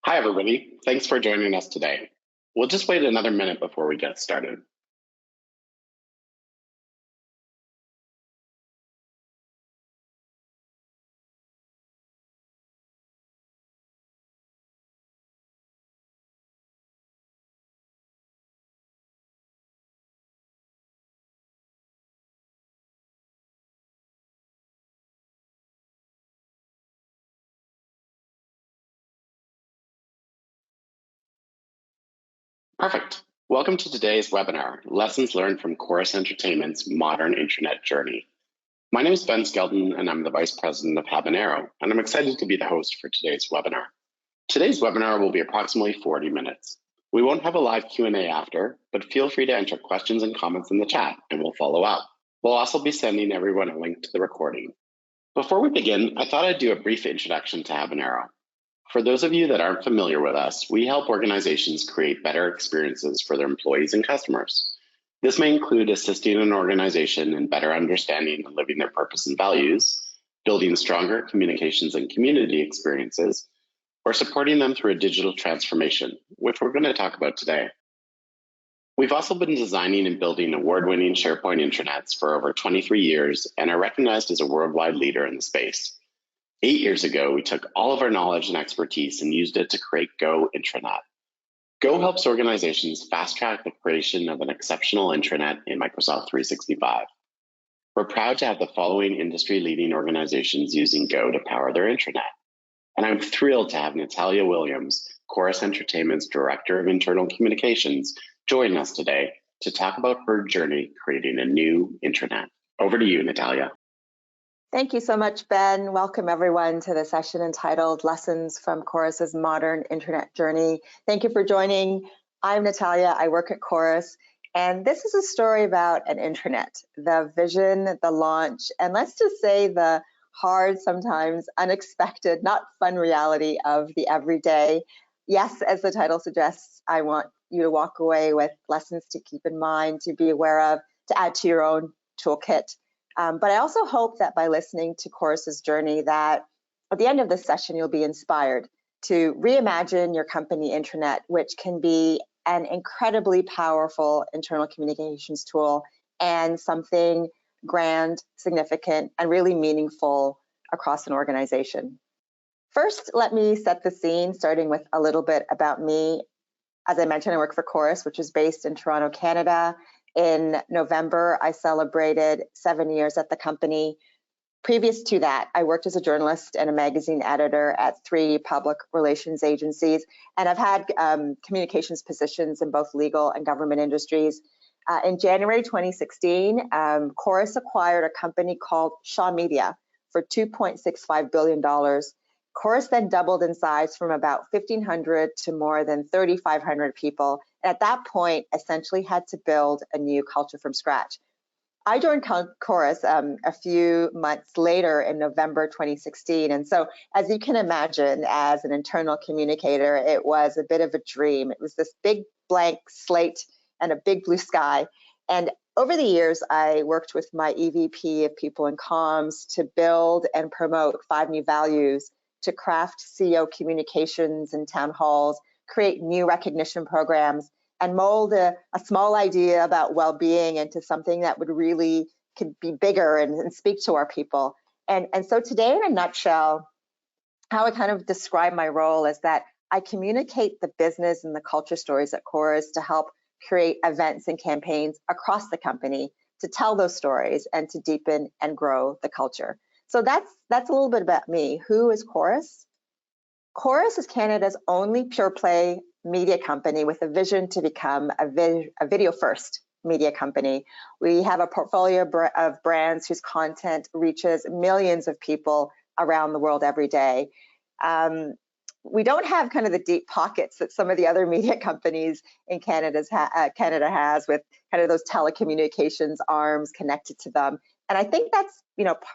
Hi, everybody. Thanks for joining us today. We'll just wait another minute before we get started. Perfect. Welcome to today's webinar, Lessons Learned from Corus Entertainment's Modern Intranet Journey. My name is Ben Skelton, and I'm the Vice President of Habanero, and I'm excited to be the host for today's webinar. Today's webinar will be approximately 40 minutes. We won't have a live Q&A after, but feel free to enter questions and comments in the chat, and we'll follow up. We'll also be sending everyone a link to the recording. Before we begin, I thought I'd do a brief introduction to Habanero. For those of you that aren't familiar with us, we help organizations create better experiences for their employees and customers. This may include assisting an organization in better understanding and living their purpose and values, building stronger communications and community experiences, or supporting them through a digital transformation, which we're going to talk about today. We've also been designing and building award-winning SharePoint intranets for over 23 years and are recognized as a worldwide leader in the space. 8 years ago, we took all of our knowledge and expertise and used it to create Go Intranet. Go helps organizations fast-track the creation of an exceptional intranet in Microsoft 365. We're proud to have the following industry-leading organizations using Go to power their intranet. And I'm thrilled to have Natalia Williams, Corus Entertainment's Director of Internal Communications, join us today to talk about her journey creating a new intranet. Over to you, Natalia. Thank you so much, Ben. Welcome everyone to the session entitled Lessons from Corus's Modern Intranet Journey. Thank you for joining. I'm Natalia, I work at Corus, and this is a story about an intranet, the vision, the launch, and let's just say the hard, sometimes unexpected, not fun reality of the everyday. Yes, as the title suggests, I want you to walk away with lessons to keep in mind, to be aware of, to add to your own toolkit. But I also hope that by listening to Corus's journey that at the end of this session, you'll be inspired to reimagine your company intranet, which can be an incredibly powerful internal communications tool and something grand, significant, and really meaningful across an organization. First, let me set the scene, starting with a little bit about me. As I mentioned, I work for Corus, which is based in Toronto, Canada. In November, I celebrated 7 years at the company. Previous to that, I worked as a journalist and a magazine editor at 3 public relations agencies, and I've had communications positions in both legal and government industries. In January 2016, Corus acquired a company called Shaw Media for $2.65 billion. Corus then doubled in size from about 1,500 to more than 3,500 people. At that point, essentially had to build a new culture from scratch. I joined Corus a few months later in November 2016. And so as you can imagine, as an internal communicator, it was a bit of a dream. It was this big blank slate and a big blue sky. And over the years, I worked with my EVP of People and Comms to build and promote 5 new values, to craft CEO communications and town halls, create new recognition programs, and mold a small idea about well-being into something that would really could be bigger and speak to our people. And so today, in a nutshell, how I kind of describe my role is that I communicate the business and the culture stories at Corus to help create events and campaigns across the company to tell those stories and to deepen and grow the culture. So that's a little bit about me. Who is Corus? Corus is Canada's only pure play media company with a vision to become a video first media company. We have a portfolio of brands whose content reaches millions of people around the world every day. We don't have kind of the deep pockets that some of the other media companies in Canada has, with kind of those telecommunications arms connected to them. And I think that's,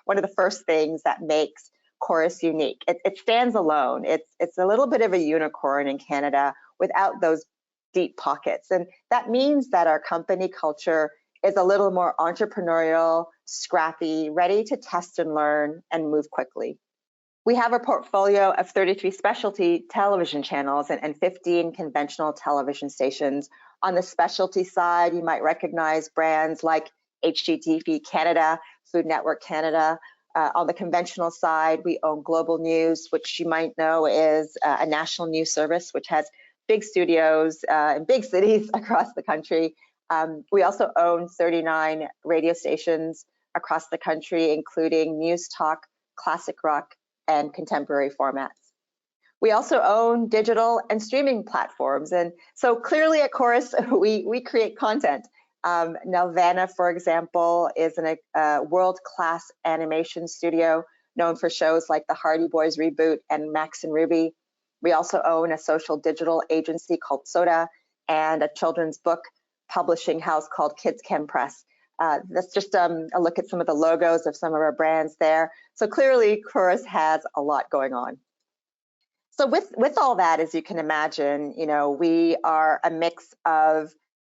one of the first things that makes Corus unique. It stands alone. It's a little bit of a unicorn in Canada without those deep pockets. And that means that our company culture is a little more entrepreneurial, scrappy, ready to test and learn and move quickly. We have a portfolio of 33 specialty television channels and 15 conventional television stations. On the specialty side, you might recognize brands like HGTV Canada, Food Network Canada. On the conventional side, we own Global News, which you might know is a national news service, which has big studios in big cities across the country. We also own 39 radio stations across the country, including news talk, classic rock, and contemporary formats. We also own digital and streaming platforms. And so clearly at Corus, we create content. Nelvana, for example, is a world-class animation studio known for shows like the Hardy Boys reboot and Max and Ruby. We also own a social digital agency called Soda and a children's book publishing house called Kids Can Press. That's just a look at some of the logos of some of our brands there. So clearly, Corus has a lot going on. So with all that, as you can imagine, we are a mix of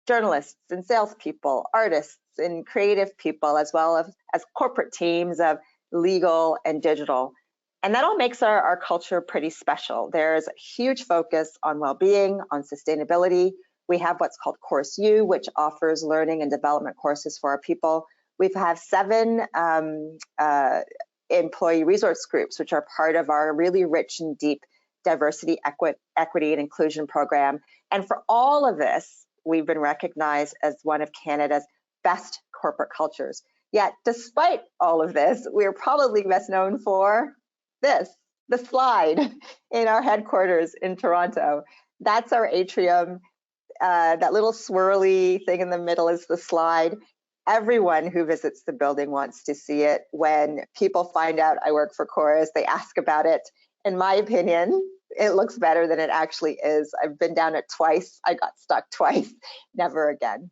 journalists and salespeople, artists and creative people, as well as corporate teams of legal and digital. And that all makes our culture pretty special. There's a huge focus on well-being, on sustainability. We have what's called Course U, which offers learning and development courses for our people. We have 7 employee resource groups, which are part of our really rich and deep diversity, equity, and inclusion program. And for all of this, we've been recognized as one of Canada's best corporate cultures. Yet, despite all of this, we're probably best known for this, the slide in our headquarters in Toronto. That's our atrium. That little swirly thing in the middle is the slide. Everyone who visits the building wants to see it. When people find out I work for Corus, they ask about it. In my opinion, it looks better than it actually is. I've been down it twice. I got stuck twice. Never again.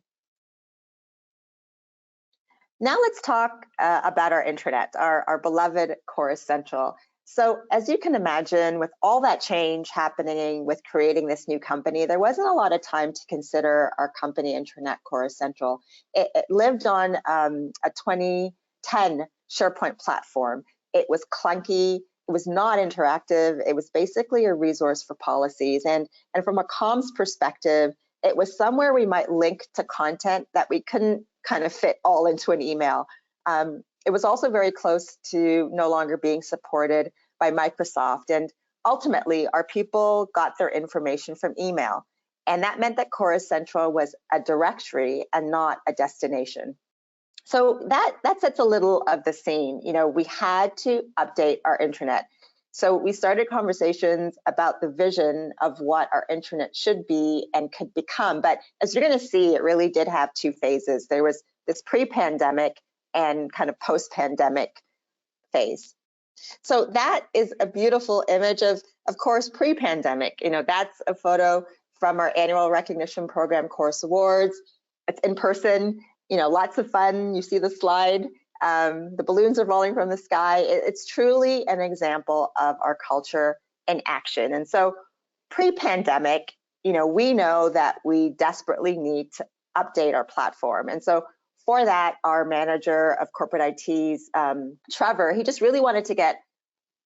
Now let's talk about our intranet, our beloved Corus Central. So as you can imagine, with all that change happening with creating this new company, there wasn't a lot of time to consider our company intranet, Corus Central. It lived on a 2010 SharePoint platform. It was clunky. It was not interactive. It was basically a resource for policies. And from a comms perspective, it was somewhere we might link to content that we couldn't kind of fit all into an email. It was also very close to no longer being supported by Microsoft. And ultimately, our people got their information from email. And that meant that Corus Central was a directory and not a destination. So that sets a little of the scene. We had to update our intranet. So we started conversations about the vision of what our intranet should be and could become. But as you're going to see, it really did have 2 phases. There was this pre-pandemic and kind of post-pandemic phase. So that is a beautiful image of course, pre-pandemic. That's a photo from our annual recognition program, Corus Awards. It's in person, lots of fun. You see the slide. The balloons are rolling from the sky. It's truly an example of our culture in action. And so pre-pandemic, we know that we desperately need to update our platform. And so for that, our manager of corporate IT's, Trevor, he just really wanted to get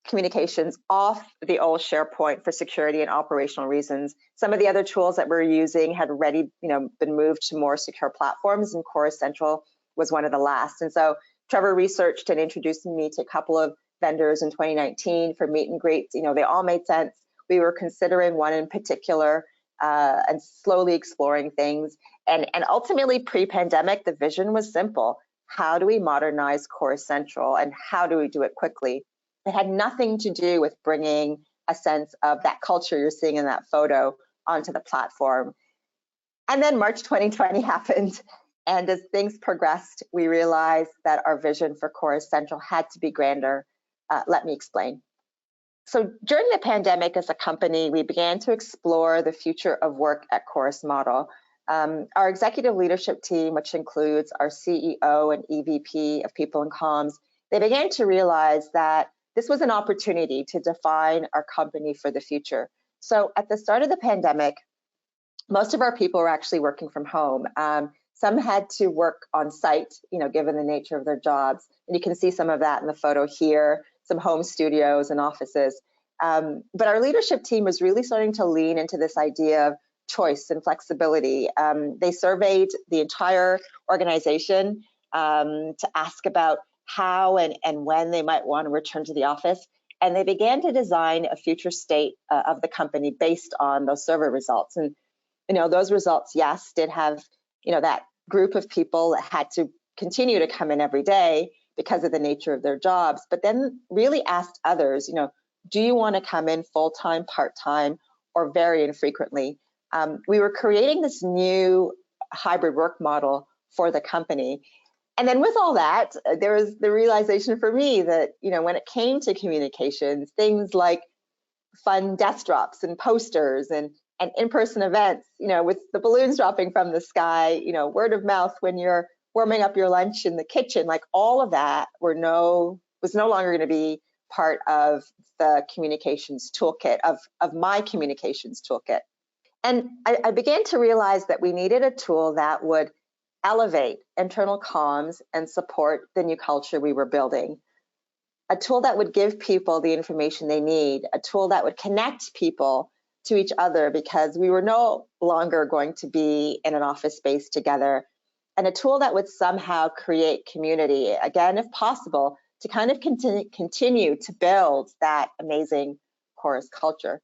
communications off the old SharePoint for security and operational reasons. Some of the other tools that we're using had already, been moved to more secure platforms, and Corus Central was one of the last. And so Trevor researched and introduced me to a couple of vendors in 2019 for meet and greets. They all made sense. We were considering one in particular and slowly exploring things. And ultimately, pre-pandemic, the vision was simple. How do we modernize Corus Central, and how do we do it quickly? It had nothing to do with bringing a sense of that culture you're seeing in that photo onto the platform. And then March 2020 happened. And as things progressed, we realized that our vision for Corus Central had to be grander. Let me explain. So during the pandemic as a company, we began to explore the future of work at Corus model. Our executive leadership team, which includes our CEO and EVP of People and Comms, they began to realize that this was an opportunity to define our company for the future. So at the start of the pandemic, most of our people were actually working from home. Some had to work on site, given the nature of their jobs. And you can see some of that in the photo here. home studios and offices. But our leadership team was really starting to lean into this idea of choice and flexibility. They surveyed the entire organization to ask about how and when they might want to return to the office. And they began to design a future state of the company based on those survey results. And, those results, yes, did have, that group of people that had to continue to come in every day because of the nature of their jobs, but then really asked others, do you want to come in full-time, part-time, or very infrequently? We were creating this new hybrid work model for the company. And then with all that, there was the realization for me that, when it came to communications, things like fun desk drops and posters and in-person events, with the balloons dropping from the sky, word of mouth when you're warming up your lunch in the kitchen, like all of that was no longer going to be part of the communications toolkit, of my communications toolkit. And I began to realize that we needed a tool that would elevate internal comms and support the new culture we were building. A tool that would give people the information they need, a tool that would connect people to each other because we were no longer going to be in an office space together, and a tool that would somehow create community, again, if possible, to kind of continue to build that amazing Corus culture.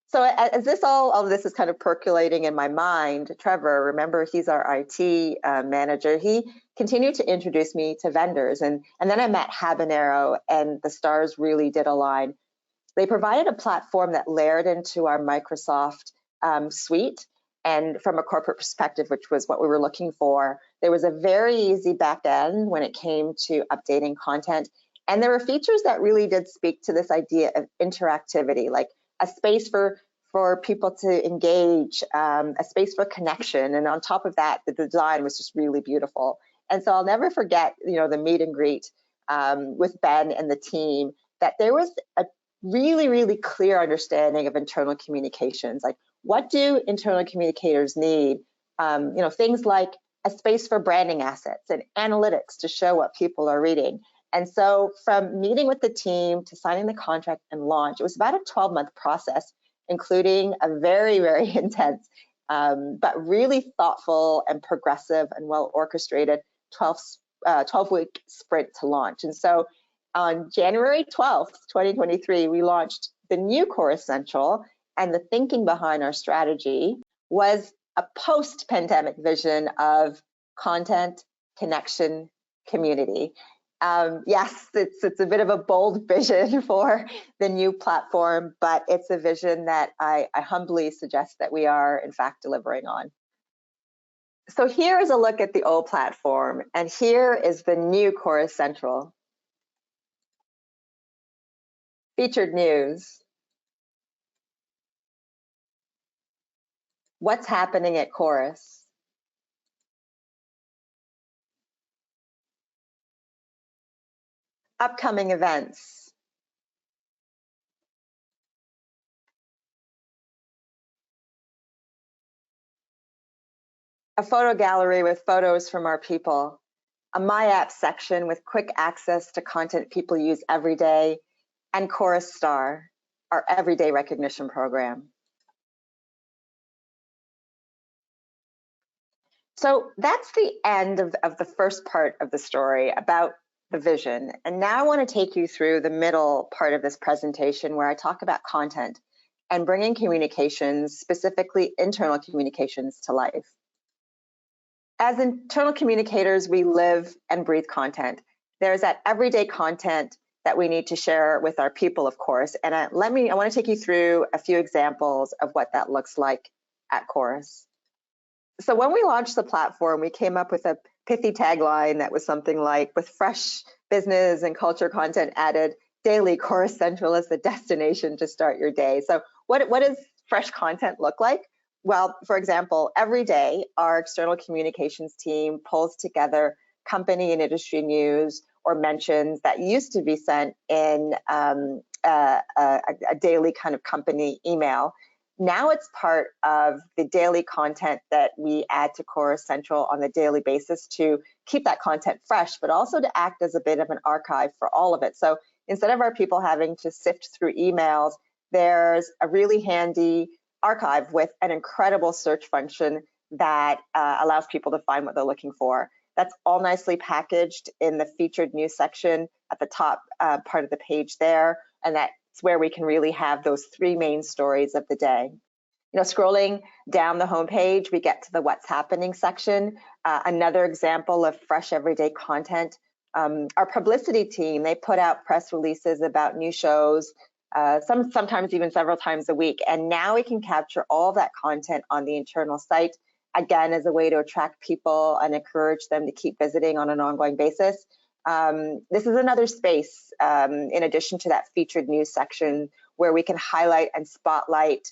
So as all of this is kind of percolating in my mind, Trevor, remember, he's our IT manager, he continued to introduce me to vendors. And then I met Habanero, and the stars really did align. They provided a platform that layered into our Microsoft suite. And from a corporate perspective, which was what we were looking for, there was a very easy back end when it came to updating content. And there were features that really did speak to this idea of interactivity, like a space for people to engage, a space for connection. And on top of that, the design was just really beautiful. And so I'll never forget, the meet and greet with Ben and the team, that there was a really, really clear understanding of internal communications. Like, what do internal communicators need? Things like a space for branding assets and analytics to show what people are reading. And so from meeting with the team to signing the contract and launch, it was about a 12-month process, including a very, very intense, but really thoughtful and progressive and well-orchestrated 12-week sprint to launch. And so on January 12th, 2023, we launched the new Corus Central, and the thinking behind our strategy was a post-pandemic vision of content, connection, community. Yes, it's a bit of a bold vision for the new platform, but it's a vision that I humbly suggest that we are, in fact, delivering on. So here is a look at the old platform, and here is the new Corus Central. Featured news. What's happening at Corus? Upcoming events. A photo gallery with photos from our people. A My App section with quick access to content people use every day. And Corus Star, our everyday recognition program. So that's the end of the first part of the story about the vision. And now I want to take you through the middle part of this presentation, where I talk about content and bringing communications, specifically internal communications, to life. As internal communicators, we live and breathe content. There's that everyday content that we need to share with our people, of course. And I want to take you through a few examples of what that looks like at Corus. So when we launched the platform, we came up with a pithy tagline that was something like, with fresh business and culture content added daily, Corus Central is the destination to start your day. So what does fresh content look like? Well, for example, every day, our external communications team pulls together company and industry news or mentions that used to be sent in a daily kind of company email. Now it's part of the daily content that we add to Corus Central on a daily basis to keep that content fresh, but also to act as a bit of an archive for all of it. So instead of our people having to sift through emails, there's a really handy archive with an incredible search function that allows people to find what they're looking for. That's all nicely packaged in the featured news section at the top part of the page there, and that's where we can really have those three main stories of the day. Scrolling down the homepage, we get to the What's Happening section, another example of fresh everyday content. Our publicity team, they put out press releases about new shows, sometimes even several times a week, and now we can capture all that content on the internal site, again, as a way to attract people and encourage them to keep visiting on an ongoing basis. This is another space, in addition to that featured news section, where we can highlight and spotlight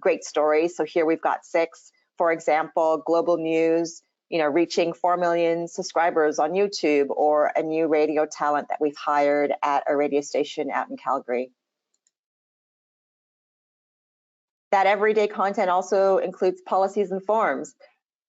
great stories. So here we've got 6, for example, global news, reaching 4 million subscribers on YouTube, or a new radio talent that we've hired at a radio station out in Calgary. That everyday content also includes policies and forms.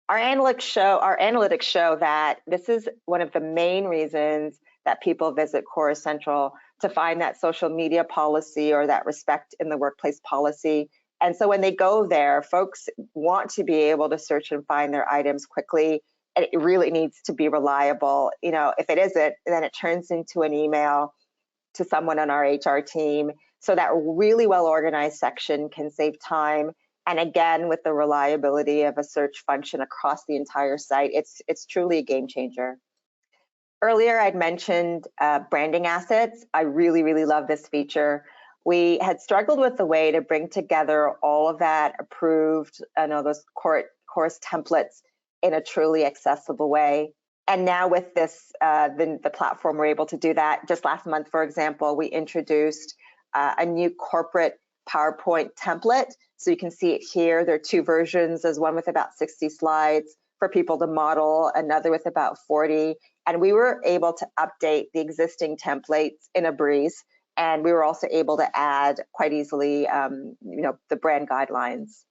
Our analytics show that this is one of the main reasons that people visit Corus Central, to find that social media policy or that respect in the workplace policy. And so when they go there, folks want to be able to search and find their items quickly. And it really needs to be reliable. If it isn't, then it turns into an email to someone on our HR team. So that really well-organized section can save time. And again, with the reliability of a search function across the entire site, it's truly a game changer. Earlier, I'd mentioned branding assets. I really, really love this feature. We had struggled with the way to bring together all of that approved, those Corus templates in a truly accessible way. And now with this, the platform, we're able to do that. Just last month, for example, we introduced a new corporate PowerPoint template. So you can see it here. There are 2 versions. There's one with about 60 slides for people to model, another with about 40. And we were able to update the existing templates in a breeze. And we were also able to add quite easily, the brand guidelines.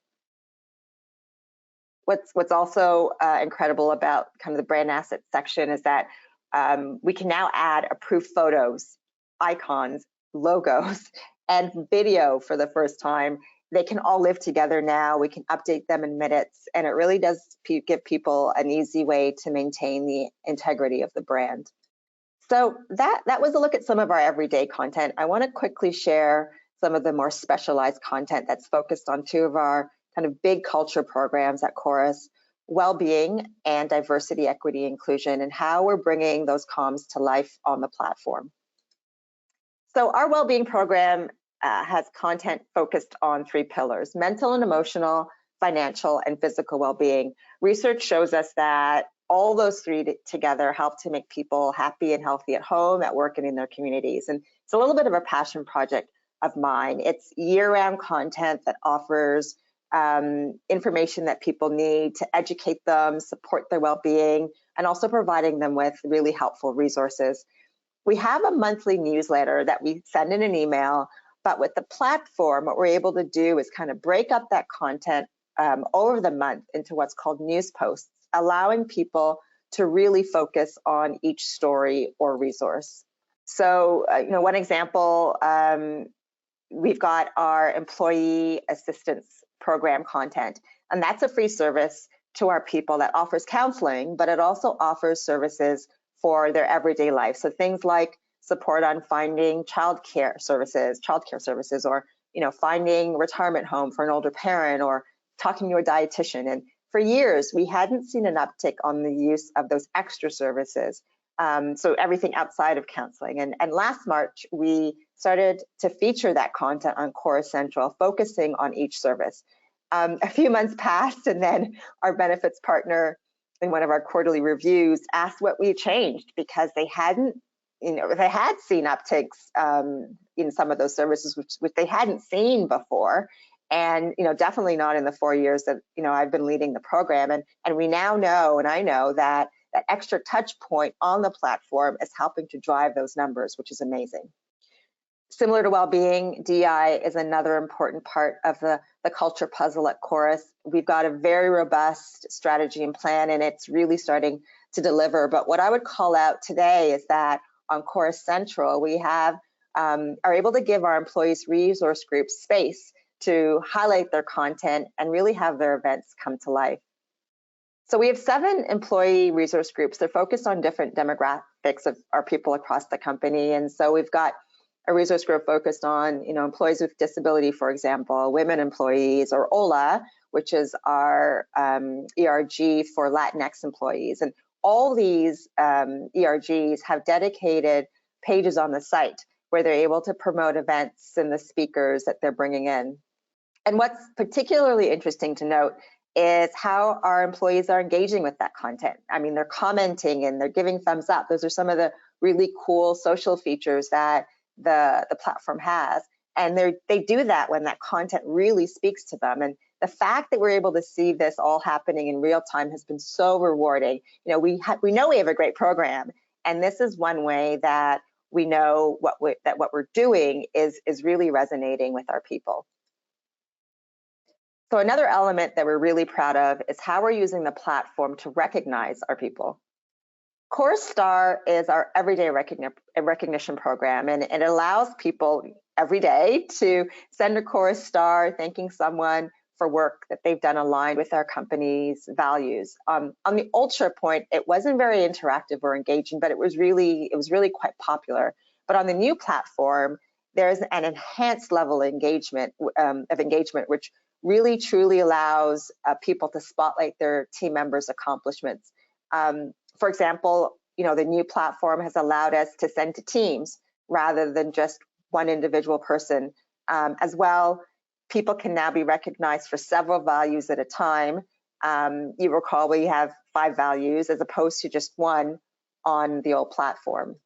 What's also incredible about kind of the brand assets section is that we can now add approved photos, icons, logos, and video for the first time. They can all live together now. We can update them in minutes, and it really does give people an easy way to maintain the integrity of the brand. So that was a look at some of our everyday content. I want to quickly share some of the more specialized content that's focused on 2 of our kind of big culture programs at Corus, well-being and diversity, equity, inclusion, and how we're bringing those comms to life on the platform. So our well-being program has content focused on 3 pillars: mental and emotional, financial, and physical well-being. Research shows us that all those 3 together help to make people happy and healthy at home, at work, and in their communities. And it's a little bit of a passion project of mine. It's year-round content that offers information that people need to educate them, support their well-being, and also providing them with really helpful resources. We have a monthly newsletter that we send in an email, but with the platform, what we're able to do is kind of break up that content over the month into what's called news posts, allowing people to really focus on each story or resource. So, one example, we've got our employee assistance program content, and that's a free service to our people that offers counseling, but it also offers services for their everyday life. So things like support on finding childcare services, or finding a retirement home for an older parent, or talking to a dietitian. And for years, we hadn't seen an uptick on the use of those extra services. So everything outside of counseling. And last March, we started to feature that content on Corus Central, focusing on each service. A few months passed, and then our benefits partner in one of our quarterly reviews asked what we changed, because they hadn't, they had seen upticks in some of those services, which they hadn't seen before. And, definitely not in the 4 years that, I've been leading the program. And we now know, and I know that that extra touch point on the platform is helping to drive those numbers, which is amazing. Similar to well-being, DI is another important part of the culture puzzle at Corus. We've got a very robust strategy and plan, and it's really starting to deliver. But what I would call out today is that on Corus Central, we have are able to give our employees resource groups space to highlight their content and really have their events come to life. So we have 7 employee resource groups. They're focused on different demographics of our people across the company. And so we've got a resource group focused on, employees with disability, for example, women employees, or OLA, which is our ERG for Latinx employees. And all these ERGs have dedicated pages on the site where they're able to promote events and the speakers that they're bringing in. And what's particularly interesting to note is how our employees are engaging with that content. I mean, they're commenting and they're giving thumbs up. Those are some of the really cool social features that the platform has. And they do that when that content really speaks to them. And the fact that we're able to see this all happening in real time has been so rewarding. We know we have a great program, and this is one way that we know what we're doing is really resonating with our people. So another element that we're really proud of is how we're using the platform to recognize our people. Corus Star is our everyday recognition program, and it allows people every day to send a Corus Star thanking someone for work that they've done aligned with our company's values. On the Ultra point, it wasn't very interactive or engaging, but it was really quite popular. But on the new platform, there's an enhanced level of engagement, which really truly allows people to spotlight their team members' accomplishments. For example, the new platform has allowed us to send to teams rather than just one individual person. As well, people can now be recognized for several values at a time. You recall we have 5 values as opposed to just one on the old platform.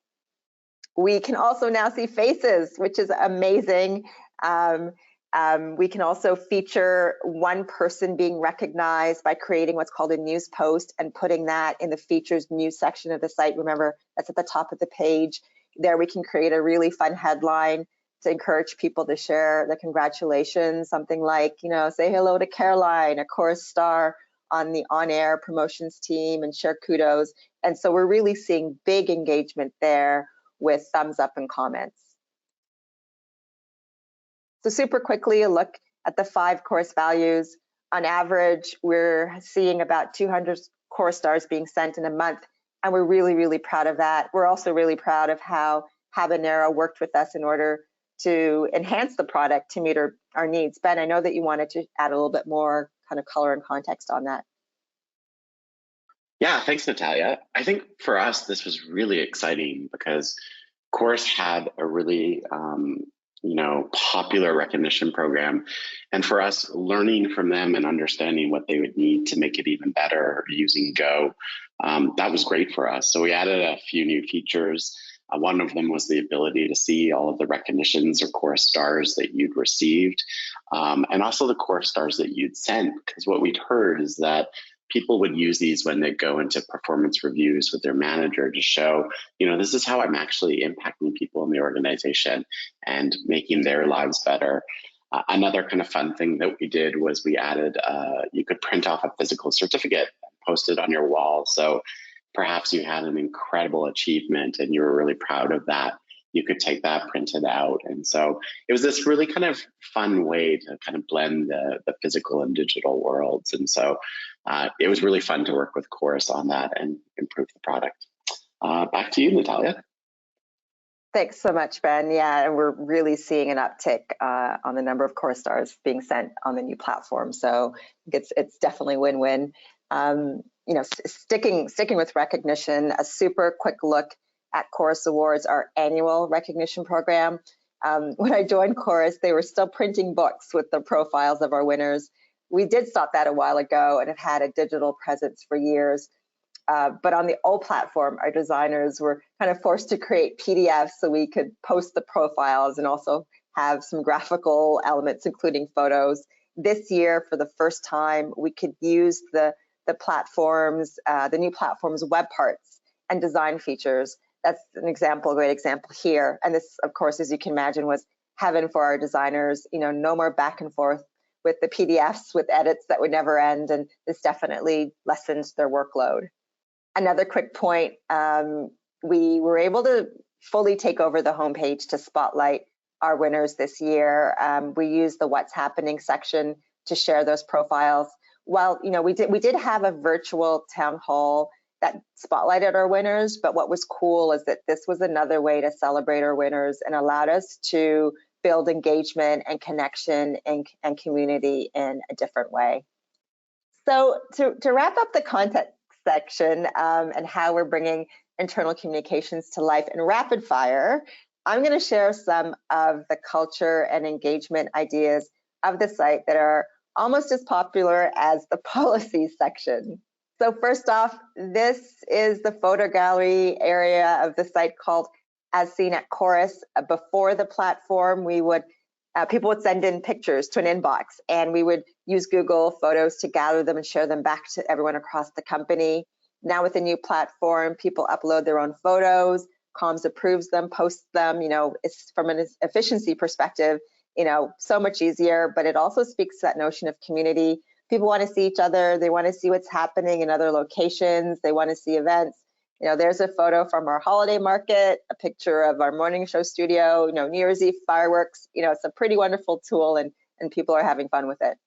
We can also now see faces, which is amazing. We can also feature one person being recognized by creating what's called a news post and putting that in the features news section of the site. Remember, that's at the top of the page. There we can create a really fun headline to encourage people to share the congratulations, something like, say hello to Caroline, a Corus Star on the on-air promotions team, and share kudos. And so we're really seeing big engagement there with thumbs up and comments. So super quickly, a look at the 5 Corus values. On average, we're seeing about 200 Corus Stars being sent in a month, and we're really, really proud of that. We're also really proud of how Habanero worked with us in order to enhance the product to meet our needs. Ben, I know that you wanted to add a little bit more kind of color and context on that. Yeah, thanks, Natalia. I think for us, this was really exciting because Corus had a really popular recognition program. And for us, learning from them and understanding what they would need to make it even better using Go, that was great for us. So we added a few new features. One of them was the ability to see all of the recognitions or Corus Stars that you'd received, and also the Corus Stars that you'd sent, because what we'd heard is that people would use these when they go into performance reviews with their manager to show, this is how I'm actually impacting people in the organization and making their lives better. Another kind of fun thing that we did was we added, you could print off a physical certificate and post it on your wall. So perhaps you had an incredible achievement and you were really proud of that. You could take that, print it out. And so it was this really kind of fun way to kind of blend the physical and digital worlds. And so it was really fun to work with Corus on that and improve the product. Back to you, Natalia. Thanks so much, Ben. Yeah, and we're really seeing an uptick on the number of Corus Stars being sent on the new platform. So it's definitely win-win. Sticking with recognition, a super quick look at Corus Awards, our annual recognition program. When I joined Corus, they were still printing books with the profiles of our winners. We did stop that a while ago and have had a digital presence for years. But on the old platform, our designers were kind of forced to create PDFs so we could post the profiles and also have some graphical elements, including photos. This year, for the first time, we could use the new platform's web parts and design features. That's a great example here. And this, of course, as you can imagine, was heaven for our designers. No more back and forth with the PDFs with edits that would never end, and this definitely lessens their workload. Another quick point, we were able to fully take over the homepage to spotlight our winners this year. We use the What's Happening section to share those profiles. Well, we did have a virtual town hall that spotlighted our winners, but what was cool is that this was another way to celebrate our winners and allowed us to build engagement and connection and community in a different way. So to wrap up the content section and how we're bringing internal communications to life in rapid fire, I'm going to share some of the culture and engagement ideas of the site that are almost as popular as the policy section. So first off, this is the photo gallery area of the site called As Seen at Corus. Before the platform, people would send in pictures to an inbox, and we would use Google Photos to gather them and share them back to everyone across the company. Now with the new platform, people upload their own photos, comms approves them, posts them. It's from an efficiency perspective, so much easier, but it also speaks to that notion of community. People want to see each other. They want to see what's happening in other locations. They want to see events. There's a photo from our holiday market, a picture of our morning show studio, New Year's Eve fireworks. It's a pretty wonderful tool, and people are having fun with it.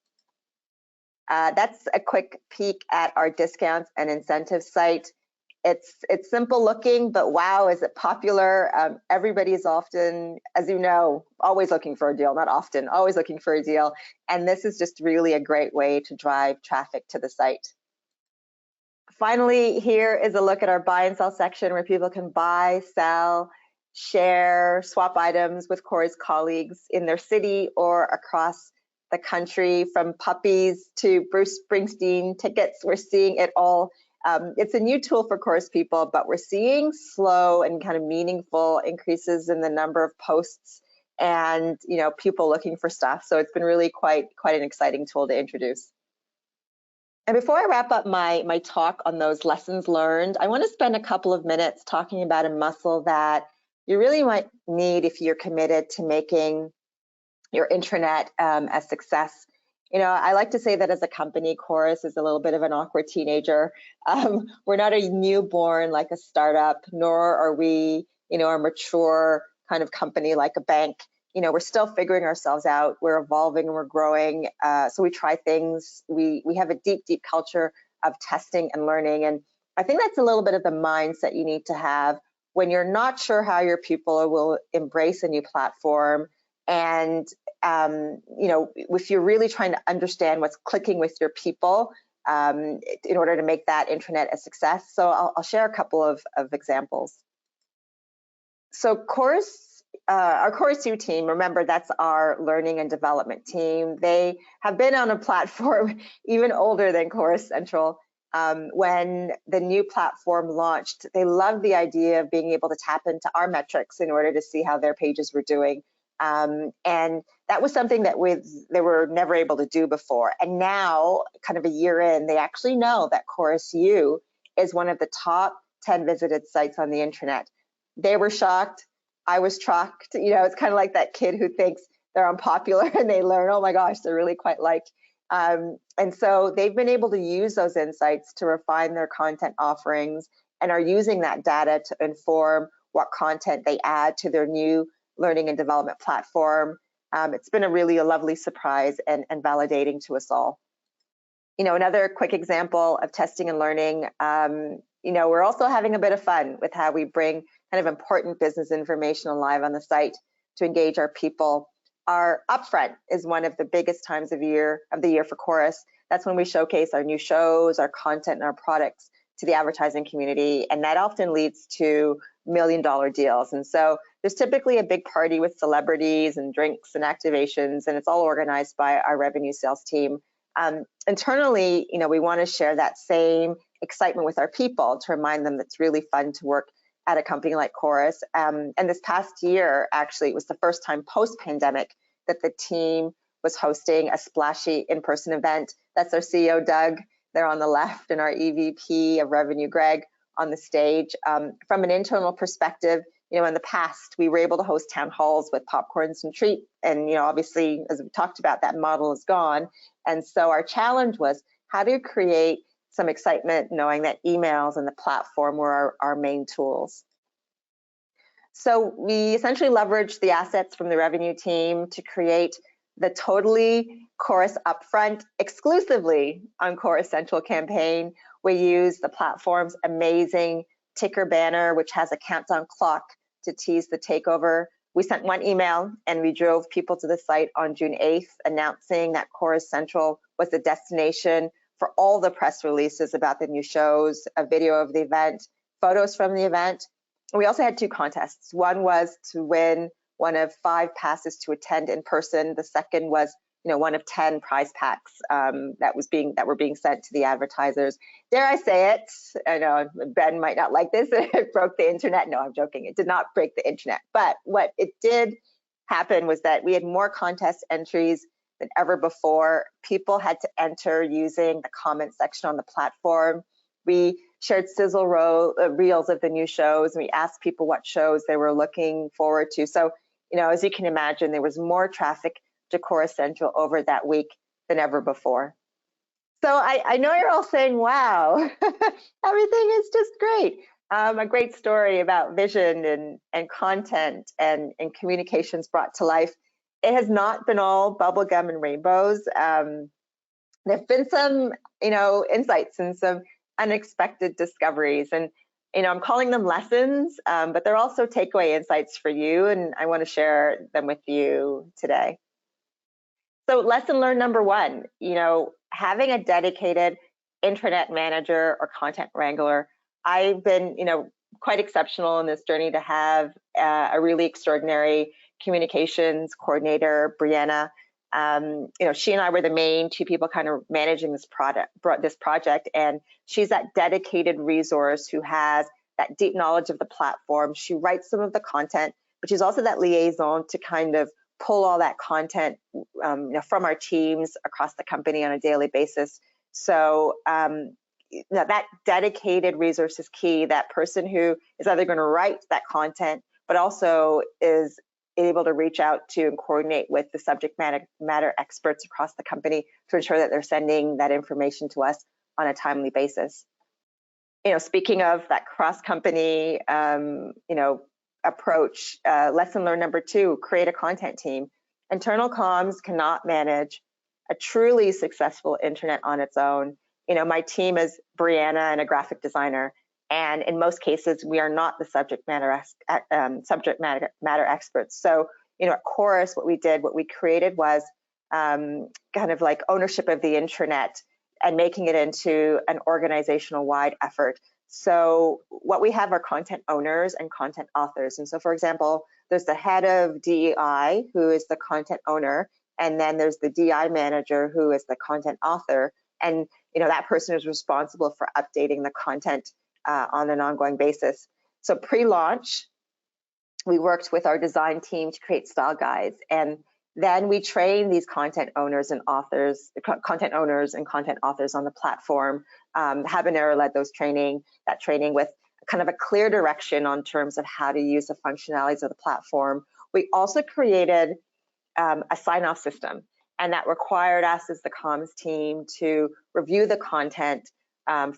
That's a quick peek at our discounts and incentives site. It's simple looking, but wow, is it popular? Everybody's often, as you know, always looking for a deal, not often, always looking for a deal. And this is just really a great way to drive traffic to the site. Finally, here is a look at our buy and sell section where people can buy, sell, share, swap items with Corus colleagues in their city or across the country, from puppies to Bruce Springsteen tickets. We're seeing it all. It's a new tool for Corus people, but we're seeing slow and kind of meaningful increases in the number of posts and people looking for stuff. So it's been really quite an exciting tool to introduce. And before I wrap up my talk on those lessons learned, I want to spend a couple of minutes talking about a muscle that you really might need if you're committed to making your intranet a success. I like to say that as a company, Corus is a little bit of an awkward teenager. We're not a newborn like a startup, nor are we, a mature kind of company like a bank. We're still figuring ourselves out. We're evolving and we're growing. So we try things. We have a deep, deep culture of testing and learning. And I think that's a little bit of the mindset you need to have when you're not sure how your people will embrace a new platform. And if you're really trying to understand what's clicking with your people in order to make that intranet a success. So I'll share a couple of examples. So Corus, our Corus U team, remember that's our learning and development team. They have been on a platform even older than Corus Central. When the new platform launched, they loved the idea of being able to tap into our metrics in order to see how their pages were doing. And that was something that they were never able to do before. And now, kind of a year in, they actually know that Corus U is one of the top 10 visited sites on the intranet. They were shocked. I was shocked. It's kind of like that kid who thinks they're unpopular and they learn, oh my gosh, they're really quite liked. And so they've been able to use those insights to refine their content offerings and are using that data to inform what content they add to their new learning and development platform. It's been a lovely surprise and validating to us all. Another quick example of testing and learning, we're also having a bit of fun with how we bring kind of important business information alive on the site to engage our people. Our upfront is one of the biggest times of the year for Corus. That's when we showcase our new shows, our content, and our products to the advertising community, and that often leads to $1 million deals. And so there's typically a big party with celebrities and drinks and activations, and it's all organized by our revenue sales team. Internally, we want to share that same excitement with our people to remind them that it's really fun to work at a company like Corus. And this past year, actually, it was the first time post-pandemic that the team was hosting a splashy in-person event. That's our CEO, Doug. They're on the left, and our EVP of revenue, Greg, on the stage. From an internal perspective, in the past, we were able to host town halls with popcorns and treats. And, obviously, as we talked about, that model is gone. And so our challenge was how to create some excitement knowing that emails and the platform were our main tools. So we essentially leveraged the assets from the revenue team to create the totally Corus upfront, exclusively on Corus Central campaign. We used the platform's amazing ticker banner, which has a countdown clock to tease the takeover. We sent one email and we drove people to the site on June 8th, announcing that Corus Central was the destination for all the press releases about the new shows, a video of the event, photos from the event. We also had two contests. One was to win one of 5 passes to attend in person. The second was, one of 10 prize packs that were being sent to the advertisers. Dare I say it? I know Ben might not like this. It broke the internet. No, I'm joking. It did not break the internet. But what it did happen was that we had more contest entries than ever before. People had to enter using the comment section on the platform. We shared sizzle reels of the new shows, and we asked people what shows they were looking forward to. So, as you can imagine, there was more traffic to Corus Central over that week than ever before. So I know you're all saying, wow, everything is just great. A great story about vision and content and communications brought to life. It has not been all bubblegum and rainbows. There have been some, insights and some unexpected discoveries. And, I'm calling them lessons, but they're also takeaway insights for you. And I want to share them with you today. So lesson learned number 1, having a dedicated intranet manager or content wrangler. I've been, quite exceptional in this journey to have a really extraordinary communications coordinator, Brianna. She and I were the main 2 people kind of managing this project, and she's that dedicated resource who has that deep knowledge of the platform. She writes some of the content, but she's also that liaison to kind of pull all that content from our teams across the company on a daily basis. So that dedicated resource is key. That person who is either going to write that content, but also is able to reach out to and coordinate with the subject matter experts across the company to ensure that they're sending that information to us on a timely basis. Speaking of that cross-company, approach, lesson learned number 2, create a content team. Internal comms cannot manage a truly successful internet on its own. My team is Brianna and a graphic designer, and in most cases, we are not the subject matter experts. So, at Corus, what we created was kind of like ownership of the intranet and making it into an organizational-wide effort. So what we have are content owners and content authors. And so, for example, there's the head of DEI, who is the content owner, and then there's the DI manager, who is the content author. And that person is responsible for updating the content on an ongoing basis. So pre-launch, we worked with our design team to create style guides, and then we train these content owners and authors on the platform. Habanero led that training with kind of a clear direction on terms of how to use the functionalities of the platform. We also created a sign-off system, and that required us as the comms team to review the content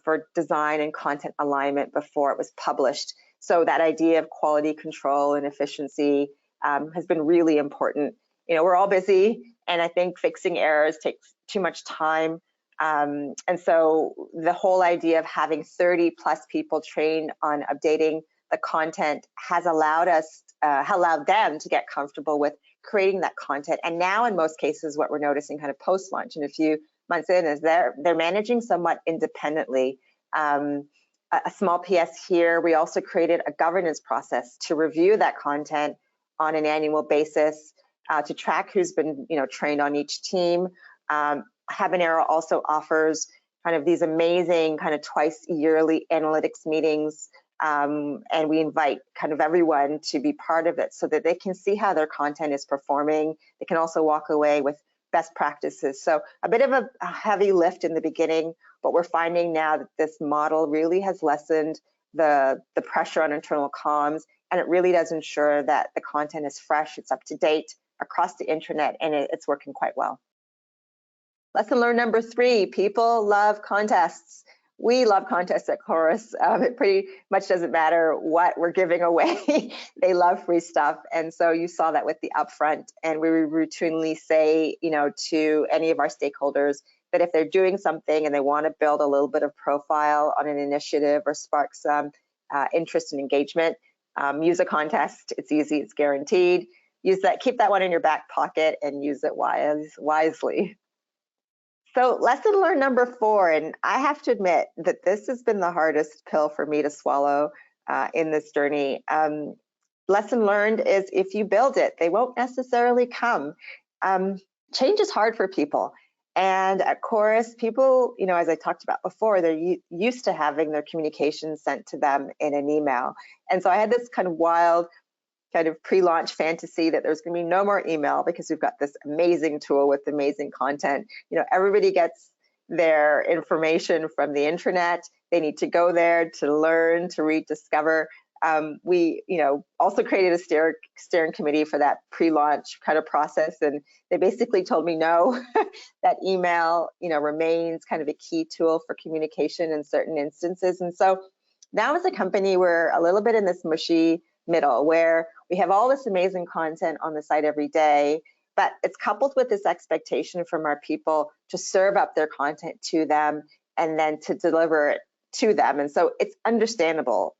for design and content alignment before it was published. So that idea of quality control and efficiency has been really important. We're all busy, and I think fixing errors takes too much time. And so the whole idea of having 30 plus people trained on updating the content has allowed them to get comfortable with creating that content. And now in most cases, what we're noticing kind of post-launch and a few months in is they're managing somewhat independently. A small PS here, we also created a governance process to review that content on an annual basis, to track who's been trained on each team. Habanero also offers kind of these amazing kind of twice yearly analytics meetings, and we invite kind of everyone to be part of it so that they can see how their content is performing. They can also walk away with best practices. So a bit of a heavy lift in the beginning, but we're finding now that this model really has lessened the pressure on internal comms, and it really does ensure that the content is fresh, it's up to date across the intranet, and it's working quite well. Lesson learned number 3, people love contests. we love contests at Corus. It pretty much doesn't matter what we're giving away. They love free stuff. And so you saw that with the upfront. And we routinely say, to any of our stakeholders that if they're doing something and they want to build a little bit of profile on an initiative or spark some interest and engagement, use a contest. It's easy, it's guaranteed. Use that, keep that one in your back pocket and use it wisely. So lesson learned number 4, and I have to admit that this has been the hardest pill for me to swallow in this journey. Lesson learned is if you build it, they won't necessarily come. Change is hard for people. And at Corus, people, as I talked about before, they're used to having their communications sent to them in an email. And so I had this kind of wild kind of pre-launch fantasy that there's going to be no more email because we've got this amazing tool with amazing content. Everybody gets their information from the intranet. They need to go there to learn, to read, discover. We, also created a steering committee for that pre-launch kind of process, and they basically told me no, that email, remains kind of a key tool for communication in certain instances. And so now as a company, we're a little bit in this mushy middle where we have all this amazing content on the site every day, but it's coupled with this expectation from our people to serve up their content to them and then to deliver it to them. And so it's understandable.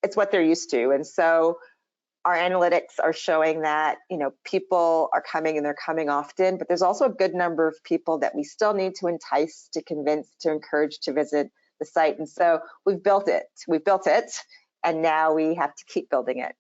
It's what they're used to. And so our analytics are showing that, people are coming and they're coming often, but there's also a good number of people that we still need to entice, to convince, to encourage to visit the site. And so we've built it, and now we have to keep building it.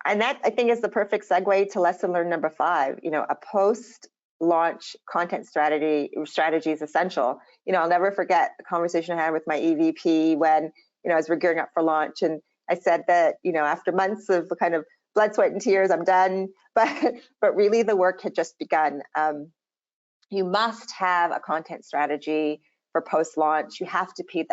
And that, I think, is the perfect segue to lesson learned number 5. A post-launch content strategy is essential. I'll never forget the conversation I had with my EVP when, as we're gearing up for launch, and I said that, after months of kind of blood, sweat, and tears, I'm done. But really, the work had just begun. You must have a content strategy for post-launch. You have to feed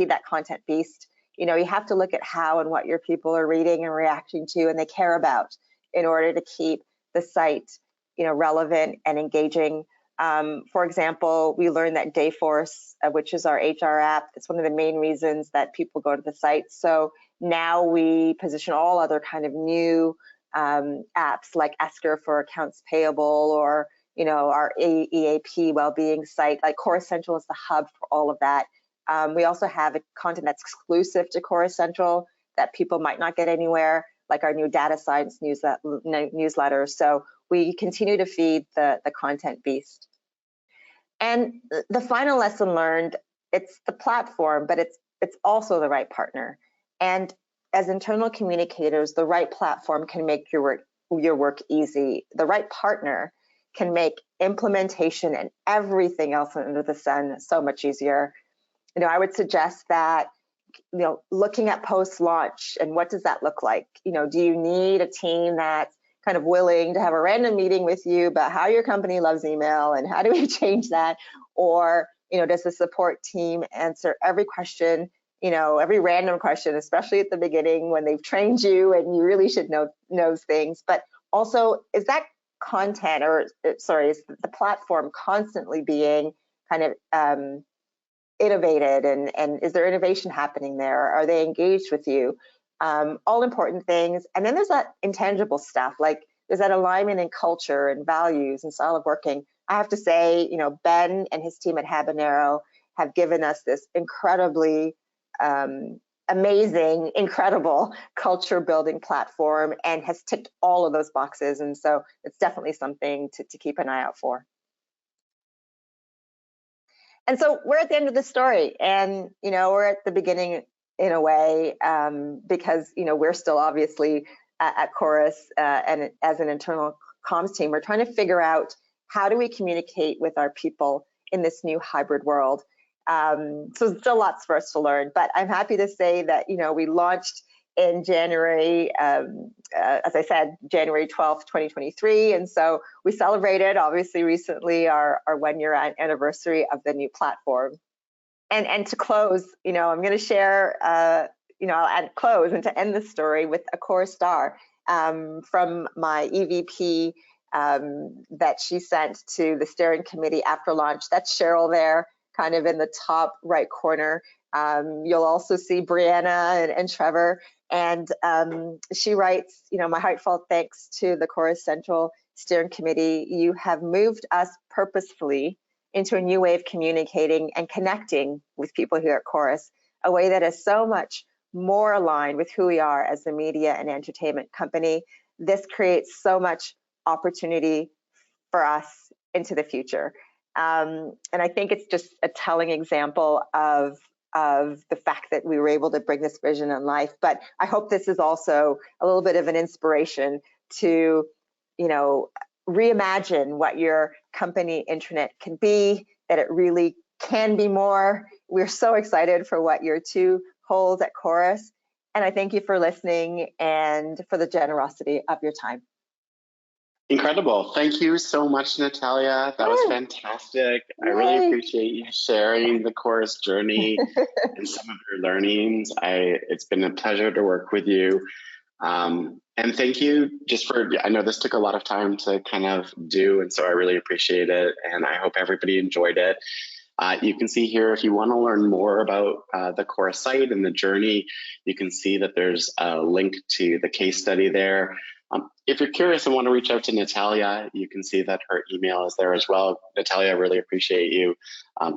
that content beast. You have to look at how and what your people are reading and reacting to and they care about in order to keep the site, relevant and engaging. For example, we learned that Dayforce, which is our HR app, it's one of the main reasons that people go to the site. So now we position all other kind of new apps like Esker for accounts payable, or our EAP well-being site. Like Corus Central is the hub for all of that. We also have content that's exclusive to Corus Central that people might not get anywhere, like our new data science newsletter. So we continue to feed the content beast. And the final lesson learned, it's the platform, but it's also the right partner. And as internal communicators, the right platform can make your work easy. The right partner can make implementation and everything else under the sun so much easier. I would suggest that, looking at post-launch and what does that look like? Do you need a team that's kind of willing to have a random meeting with you about how your company loves email and how do we change that? Or, does the support team answer every question, every random question, especially at the beginning when they've trained you and you really should know things. But also, is that content, is the platform constantly being kind of innovated, and is there innovation happening there? Are they engaged with you? All important things. And then there's that intangible stuff, like there's that alignment in culture and values and style of working. I have to say, Ben and his team at Habanero have given us this incredibly amazing, incredible culture building platform and has ticked all of those boxes. And so it's definitely something to keep an eye out for. And so we're at the end of the story, and we're at the beginning in a way, because we're still obviously at Corus, and as an internal comms team, we're trying to figure out how do we communicate with our people in this new hybrid world. So there's still lots for us to learn, but I'm happy to say that we launched in January, as I said, January 12th, 2023. And so we celebrated, obviously, recently our 1-year anniversary of the new platform. And to close, I'm going to share, I'll close and to end the story with a Corus star from my EVP that she sent to the steering committee after launch. That's Cheryl there. kind of in the top right corner. You'll also see Brianna and Trevor. And she writes, my heartfelt thanks to the Corus Central Steering Committee. You have moved us purposefully into a new way of communicating and connecting with people here at Corus, a way that is so much more aligned with who we are as a media and entertainment company. This creates so much opportunity for us into the future. And I think it's just a telling example of the fact that we were able to bring this vision in life. But I hope this is also a little bit of an inspiration to, reimagine what your company intranet can be, that it really can be more. We're so excited for what year 2 holds at Corus. And I thank you for listening and for the generosity of your time. Incredible. Thank you so much, Natalia. That was fantastic. Yay. I really appreciate you sharing the Corus journey and some of your learnings. It's been a pleasure to work with you. And thank you I know this took a lot of time to kind of do, and so I really appreciate it. And I hope everybody enjoyed it. You can see here, if you want to learn more about the Corus site and the journey, you can see that there's a link to the case study there. If you're curious and want to reach out to Natalia, you can see that her email is there as well. Natalia, I really appreciate you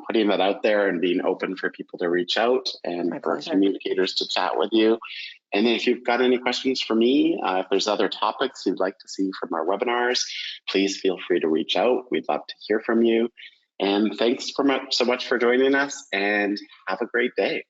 putting that out there and being open for people to reach out and for communicators to chat with you. And if you've got any questions for me, if there's other topics you'd like to see from our webinars, please feel free to reach out. We'd love to hear from you. And thanks so much for joining us, and have a great day.